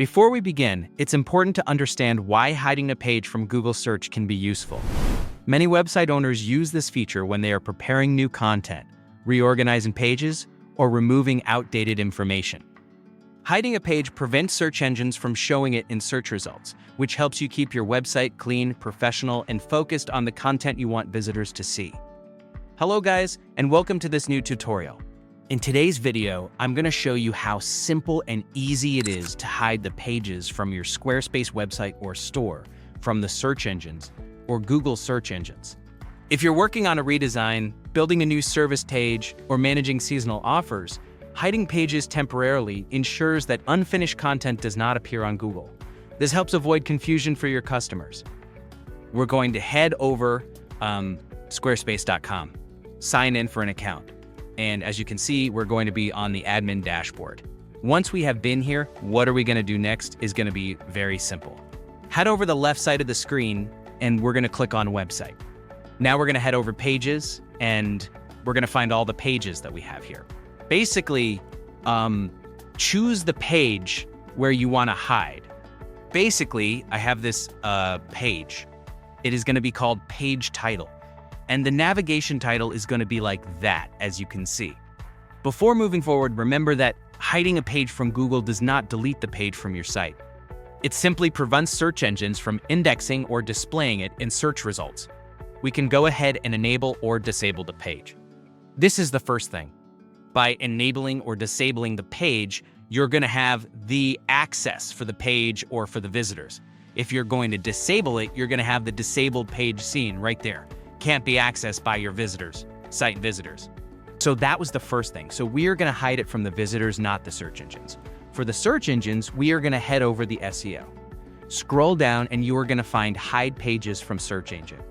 Before we begin, it's important to understand why hiding a page from Google search can be useful. Many website owners use this feature when they are preparing new content, reorganizing pages, or removing outdated information. Hiding a page prevents search engines from showing it in search results, which helps you keep your website clean, professional, and focused on the content you want visitors to see. Hello guys, and welcome to this new tutorial. In today's video, I'm going to show you how simple and easy it is to hide the pages from your Squarespace website or store from the search engines or Google search engines. If you're working on a redesign, building a new service page, or managing seasonal offers, hiding pages temporarily ensures that unfinished content does not appear on Google. This helps avoid confusion for your customers. We're going to head over squarespace.com, sign in for an account. And as you can see, we're going to be on the admin dashboard. Once we have been here, what are we going to do next is going to be very simple. Head over the left side of the screen and we're going to click on website. Now we're going to head over pages and we're going to find all the pages that we have here. Basically, choose the page where you want to hide. Basically, I have this page. It is going to be called page title. And the navigation title is going to be like that, as you can see. Before moving forward, remember that hiding a page from Google does not delete the page from your site. It simply prevents search engines from indexing or displaying it in search results. We can go ahead and enable or disable the page. This is the first thing. By enabling or disabling the page, you're going to have the access for the page or for the visitors. If you're going to disable it, you're going to have the disabled page seen right there. Can't be accessed by your visitors, site visitors. So that was the first thing. So we are going to hide it from the visitors, not the search engines. For the search engines, we are going to head over the SEO. Scroll down and you are going to find hide pages from search engine.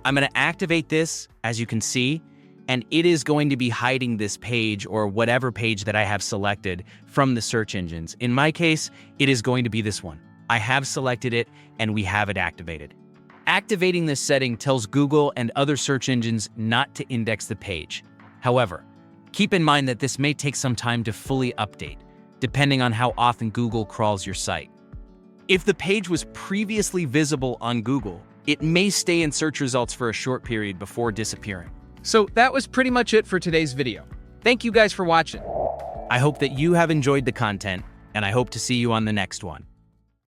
I'm going to activate this, as you can see, and it is going to be hiding this page or whatever page that I have selected from the search engines. In my case, it is going to be this one. I have selected it and we have it activated. Activating this setting tells Google and other search engines not to index the page. However, keep in mind that this may take some time to fully update, depending on how often Google crawls your site. If the page was previously visible on Google, it may stay in search results for a short period before disappearing. So that was pretty much it for today's video. Thank you guys for watching. I hope that you have enjoyed the content, and I hope to see you on the next one.